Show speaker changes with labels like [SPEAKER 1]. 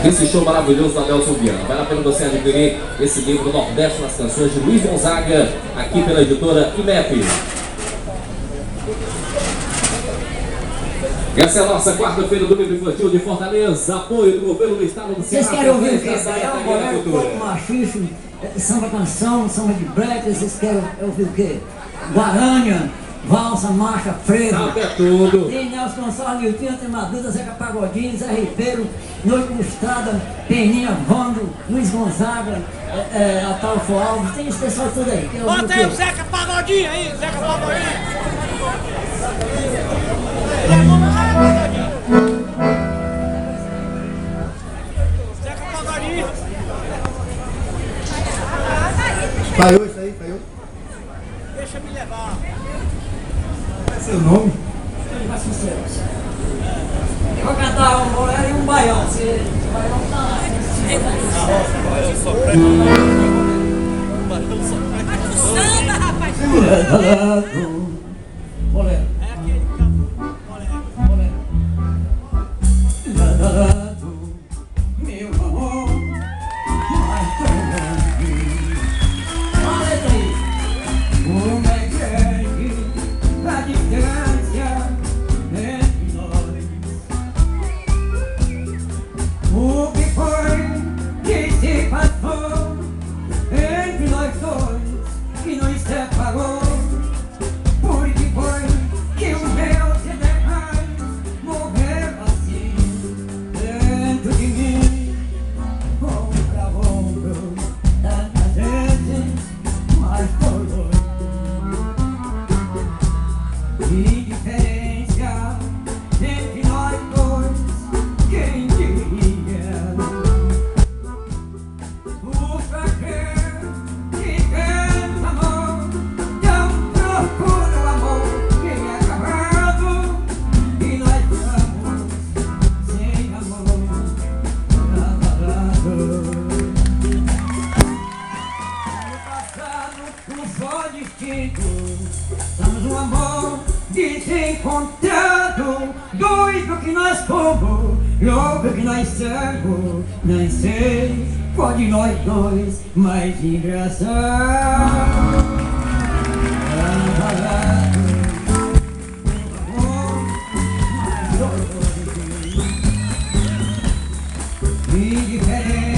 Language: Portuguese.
[SPEAKER 1] Esse show maravilhoso da Nelson Viana. Vale a pena você adquirir esse livro Nordeste nas Canções de Luiz Gonzaga, aqui pela editora IMEP. Essa é a nossa quarta-feira do livro infantil de Fortaleza. Apoio do governo do estado do Ceará.
[SPEAKER 2] Vocês querem ouvir o que? É um bolero, pouco machismo, samba canção, samba de break. Vocês querem ouvir o quê? Guarânia, valsa, marcha, frevo.
[SPEAKER 1] Até tudo.
[SPEAKER 2] Tem Nelson Gonçalves, Niltinho, tem Maduda, Zeca Pagodinho, Zé Ribeiro, Noite Lustrada, Peninha, Vando, Luiz Gonzaga, Atalfo Alves. Tem esse pessoal tudo aí.
[SPEAKER 3] Bota aí o Zeca Pagodinho aí, Zeca Pagodinho. Zeca Pagodinho.
[SPEAKER 4] Falhou isso aí, falhou?
[SPEAKER 3] Deixa me levar.
[SPEAKER 4] Qual é seu nome?
[SPEAKER 2] Eu vou cantar um bolero e um baião. Se o baião tá lá.
[SPEAKER 3] Samba, rapaz.
[SPEAKER 2] Bolero.
[SPEAKER 3] É aquele bolero.
[SPEAKER 2] Meu amor, mas tão grande. Olha aí. Como é grande a distância entre nós. O que foi que se passou entre nós dois que nos separou? Por que foi que o meu se demais morreu assim dentro de mim? Ombro a ombro, tantas vezes, mas por hoje. Que diferença entre nós dois, quem diria? O prazer que canta amor, tão procura o amor que é acabado, e nós estamos sem amor, namorado. No passado, um só destino, estamos no amor desencontrado, doido que nós fomos, louco que nós somos, nem sei qual de nós dois mais engraçado. Namorado, meu amor, mais doido, indiferente.